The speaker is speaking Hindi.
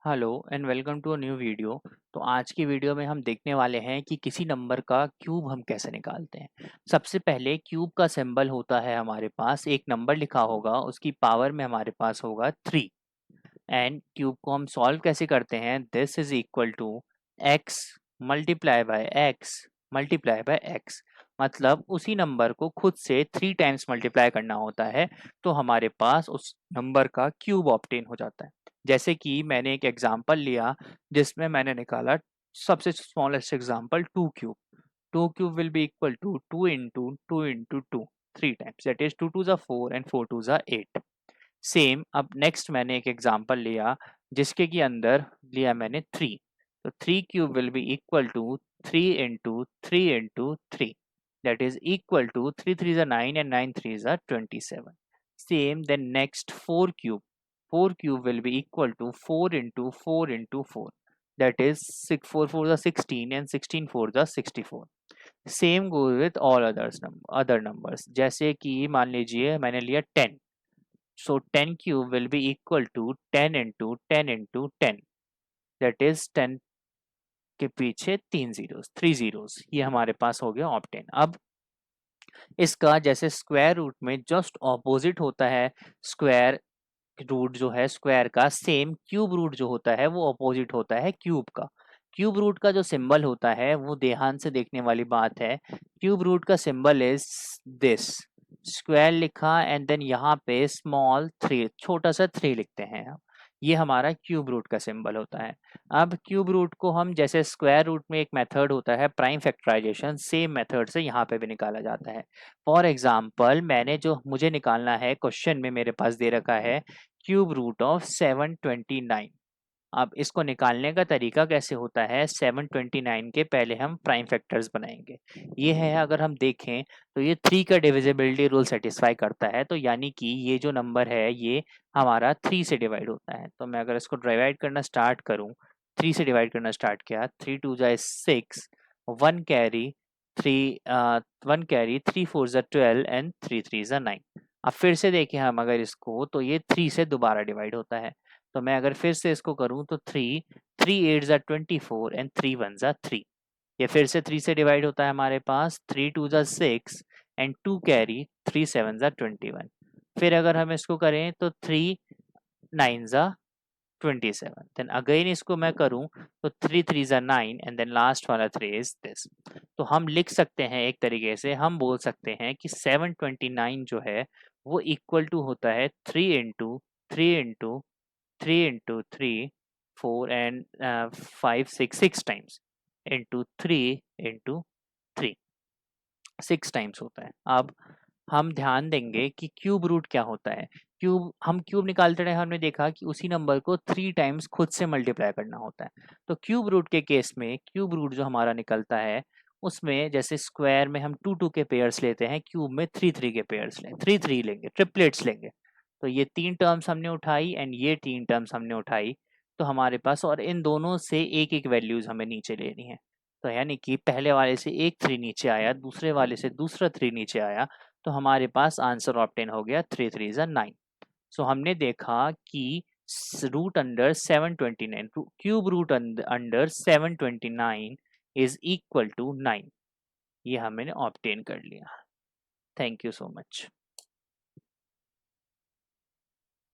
Hello and welcome to a new video. तो आज की वीडियो में हम देखने वाले हैं कि किसी नंबर का क्यूब हम कैसे निकालते हैं। सबसे पहले क्यूब का सिंबल होता है हमारे पास, एक नंबर लिखा होगा, उसकी पावर में हमारे पास होगा 3। एंड क्यूब को हम सॉल्व कैसे करते हैं, this is equal to x multiply by x. मतलब उसी नंबर को खुद से 3 टाइम्स मल्टीप्लाई करना होता है, तो हमारे पास उस नंबर का क्यूब ऑब्टेन हो जाता है। जैसे कि मैंने एक एग्जांपल लिया जिसमें मैंने निकाला सबसे smallest example 2 cube. 2 cube will be equal to 2 into 2 into 2 3 times, that is 2 two ज़ा 4 एंड 4 टू ज़ा 8। सेम अब नेक्स्ट मैंने एक एग्जांपल लिया जिसके की अंदर लिया मैंने 3। तो 3 cube will be equal to 3 into 3, that is equal to 3 3 ज़ा 9 एंड 9 3 ज़ा 27। Same then next 4 cube, 4 cube will be equal to 4 into 4 into 4, that is 6 4 4 the 16 and 16 4 the 64। Same goes with all other numbers, जैसे कि मान लीजिए मैंने लिया 10, so 10 cube will be equal to 10 into 10 into 10, that is 10 के पीछे 3 zeros 3 zeros, ये हमारे पास हो गया ऑप्टेन। अब इसका जैसे स्क्वायर रूट में जस्ट ऑपोजिट होता है, स्क्वायर रूट जो है स्क्वायर का, सेम क्यूब रूट जो होता है वो अपोजिट होता है क्यूब का। क्यूब रूट का जो सिंबल होता है वो ध्यान से देखने वाली बात है। क्यूब रूट का सिंबल इज दिस, स्क्वायर लिखा एंड देन यहाँ पे स्मॉल 3, छोटा सा 3 लिखते हैं हम। ये हमारा क्यूब रूट का सिंबल होता है। अब क्यूब रूट को हम जैसे स्क्वायर रूट में एक मेथड होता है प्राइम फैक्टराइजेशन, सेम मेथड से यहाँ पे भी निकाला जाता है। फॉर एग्जाम्पल मैंने जो मुझे निकालना है, क्वेश्चन में मेरे पास दे रखा है क्यूब रूट ऑफ 729। अब इसको निकालने का तरीका कैसे होता है, 729 के पहले हम प्राइम फैक्टर्स बनाएंगे। ये है, अगर हम देखें तो ये 3 का डिविजिबिलिटी रूल सेटिस्फाई करता है, तो यानी कि ये जो नंबर है ये हमारा 3 से डिवाइड होता है। तो मैं अगर इसको डिवाइड करना स्टार्ट करूं, 3 से डिवाइड करना स्टार्ट किया, 3 2 जा 6, 1 कैरी 3, 1 कैरी 3 4 जा 12 एंड 3 3 जा 9। अब फिर से देखें हम अगर इसको, तो ये 3 से दोबारा डिवाइड होता है। तो मैं अगर फिर से इसको करूं तो 3 3 8 जा 24 एंड 3 1 जा 3। ये फिर से 3 से डिवाइड होता है हमारे पास, 3 2 जा 6 एंड 2 कैरी 3 7 जा 21। फिर अगर हम इसको करें तो 3 9 जा 27। देन अगेन इसको मैं करूं तो 3 3 जा 9 एंड देन लास्ट वाला 3 इज दिस। तो हम लिख सकते हैं, एक तरीके से हम बोल सकते हैं कि 729 जो है वो इक्वल टू होता है 3 into 3 into 3 into 3 4 and 5 6 6 times into 3 into 3 6 times होता है। अब हम ध्यान देंगे कि क्यूब रूट क्या होता है। क्यूब निकालते टाइम हमने देखा कि उसी नंबर को 3 टाइम्स खुद से मल्टीप्लाई करना होता है। तो क्यूब रूट के केस में क्यूब रूट जो हमारा निकलता है उसमें जैसे स्क्वायर में हम 2 2 के पेयर्स लेते हैं, क्यूब में 3 3 के पेयर्स लें, 3 3 लेंगे, ट्रिपलेट्स लेंगे। तो ये 3 टर्म्स हमने उठाई एंड ये 3 टर्म्स हमने उठाई, तो हमारे पास और इन दोनों से एक एक वैल्यूज हमें नीचे लेनी है। तो यानी कि पहले वाले से एक 3 नीचे आया, दूसरे वाले से दूसरा 3 नीचे आया, तो हमारे पास आंसर ऑब्टेन हो गया 3 3 जा 9। सो हमने देखा कि root under 729, cube root under 729 is equal to 9। ये हमने ऑब्टेन कर लिया। Thank you so much.